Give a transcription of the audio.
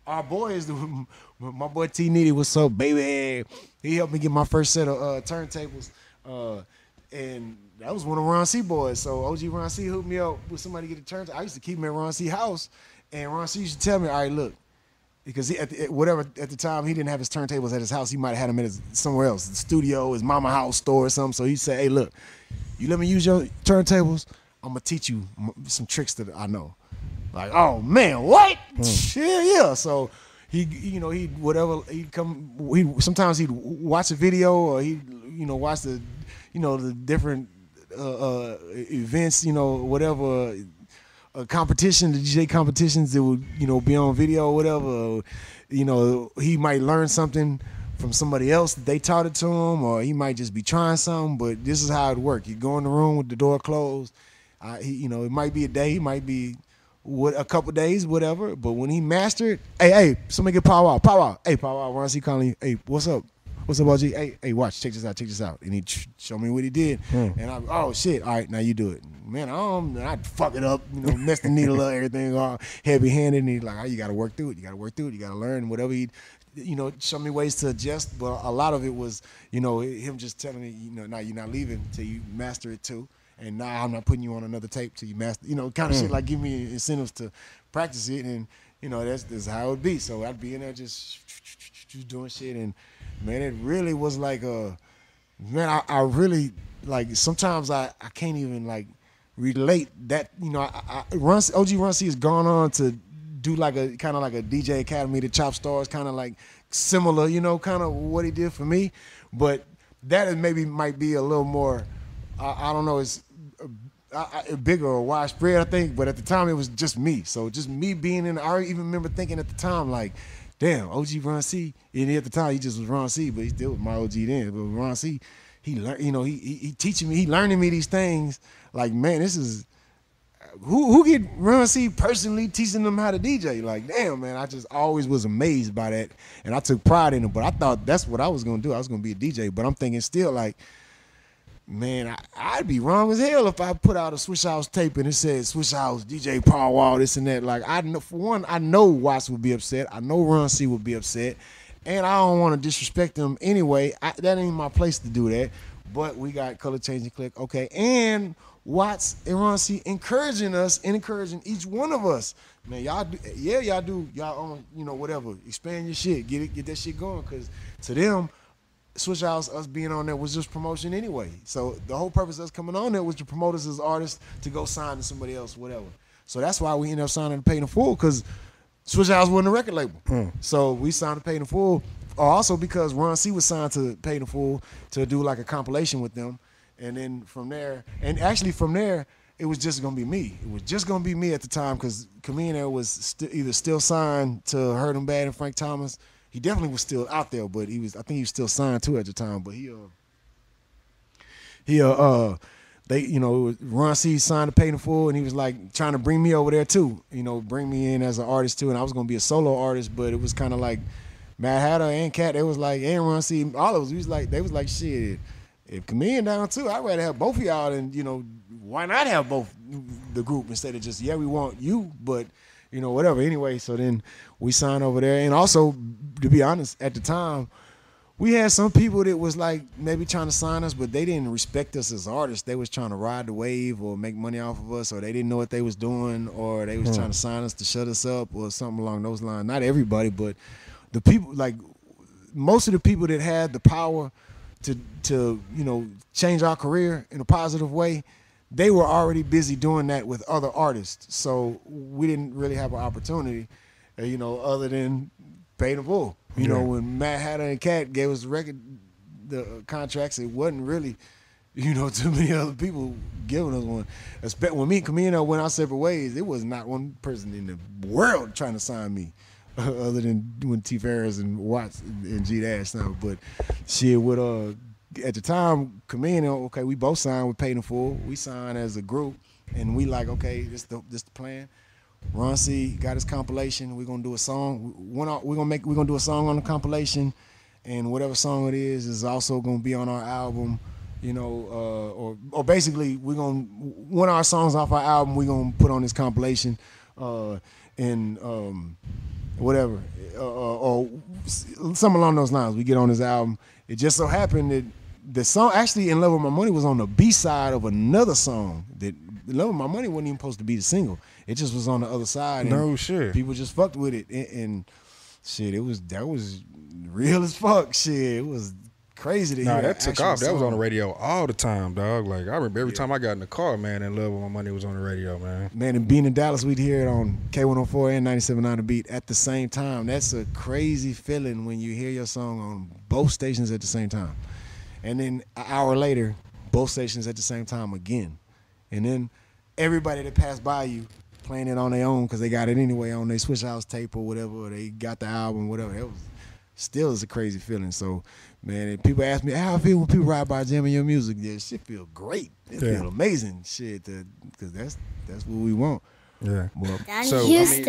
our boys, my boy T Nitty, what's up, baby? He helped me get my first set of turntables, and that was one of Ron C boys. So OG Ron C hooked me up with somebody to get the turntable. I used to keep him at Ron C house, and Ron C used to tell me, all right, look, because at the time he didn't have his turntables at his house. He might have had them at somewhere else, the studio, his mama house, store or something. So he said, hey, look, you let me use your turntables, I'm gonna teach you some tricks that I know. Like, oh man, what? Yeah. So he'd whatever he'd come. Sometimes he'd watch a video or he'd watch the different events, whatever. Competition, the DJ competitions that would, be on video or whatever. He might learn something from somebody else that they taught it to him, or he might just be trying something. But this is how it worked. You go in the room with the door closed. It might be a day, it might be a couple days, whatever. But when he mastered, hey, somebody get power out. Hey, power out. Ron C calling you. Hey, what's up? What's up, OG? Hey, watch, check this out. And he showed me what he did. And I'm, oh shit, all right, now you do it. Man, I'd fuck it up, mess the needle up, everything all heavy-handed. And he's like, oh, you got to work through it. You got to learn whatever he, show me ways to adjust. But a lot of it was, him just telling me, now you're not leaving until you master it too. And now I'm not putting you on another tape till you master, kind of shit, like give me incentives to practice it. And, that's how it would be. So I'd be in there just doing shit. And, man, it really was like I really, like, sometimes I can't even, like, relate that, OG Ron C has gone on to do like a kind of like a DJ Academy to Chop Stars, kind of like similar, kind of what he did for me. But that might be a little more, I don't know, it's bigger or widespread, I think. But at the time, it was just me. So just me being in, I even remember thinking at the time, like, damn, OG Ron C. And at the time, he just was Ron C, but he still was my OG then. But Ron C, he learned, he teaching me, he learning me these things. Like, man, this is who get Ron C personally teaching them how to DJ. Like, damn, man, I just always was amazed by that, and I took pride in it. But I thought that's what I was gonna do. I was gonna be a DJ. But I'm thinking still, like, man, I'd be wrong as hell if I put out a Swish House tape and it said Swish House, DJ Paul Wall, this and that. Like, I know, for one, I know Watts would be upset. I know Ron C would be upset. And I don't want to disrespect them anyway. That ain't my place to do that. But we got Color Changing Click, okay. And Watts and Ron C encouraging us and encouraging each one of us. Man, y'all do, y'all own, whatever. Expand your shit. Get that shit going. Because to them, Swish House, us being on there was just promotion anyway. So the whole purpose of us coming on there was to promote us as artists to go sign to somebody else, whatever. So that's why we ended up signing to Paid in Full, because Swish House wasn't a record label. So we signed to Paid in Full. Also because Ron C was signed to Paid in Full to do like a compilation with them. And then from there, it was just gonna be me. It was just gonna be me at the time, because Chamillionaire was either still signed to Hurt 'Em Bad and Frank Thomas. He definitely was still out there, but I think he was still signed too at the time. But Ron C signed to Paid in Full, and he was like trying to bring me over there too. Bring me in as an artist too, and I was gonna be a solo artist, but it was kind of like Mad Hatter and Cat. They was like, and Ron C, all of us. They was like, shit. If Chameleon down too, I'd rather have both of y'all, and why not have both the group instead of just, yeah, we want you, but whatever. Anyway, so then we signed over there. And also, to be honest, at the time, we had some people that was like maybe trying to sign us, but they didn't respect us as artists. They was trying to ride the wave or make money off of us, or they didn't know what they was doing, or they was trying to sign us to shut us up or something along those lines. Not everybody, but the people, like most of the people that had the power to change our career in a positive way, they were already busy doing that with other artists. So we didn't really have an opportunity, other than Paid in Full. When Matt Hatter and Cat gave us the contracts, it wasn't really, too many other people giving us one. When me and Camino went our separate ways, it was not one person in the world trying to sign me, other than when T. Ferris and Watts and G Dash now. But shit, with at the time, Camino, okay, we both signed with Paid in Full. We signed as a group, and we like, okay, this the plan. Ron C got his compilation. We're gonna do a song. We're gonna do a song on the compilation, and whatever song it is also gonna be on our album. Or basically we're gonna, one of our songs off our album we're gonna put on this compilation, and whatever, or something along those lines. We get on his album. It just so happened that the song actually "In Love with My Money" was on the B side of another song. That "In Love with My Money" wasn't even supposed to be the single. It just was on the other side. No shit. People just fucked with it, and shit, that was real as fuck. Shit, it was crazy to hear. That took off. That was song. on the radio all the time, dog. Like I remember every time I got in the car, man, "In Love with My Money" was on the radio, man. Man, and being in Dallas, we'd hear it on K104 and 97.9 The Beat at the same time. That's a crazy feeling when you hear your song on both stations at the same time. And then an hour later, both stations at the same time again. And then everybody that passed by you playing it on their own because they got it anyway on their Switch House tape or whatever, or they got the album, whatever. It was still is a crazy feeling. So, man, and people ask me how I feel when people ride by jamming your music. Yeah, shit feel great. It feel amazing, shit, because that's what we want. Yeah. Well, Donnie Houston.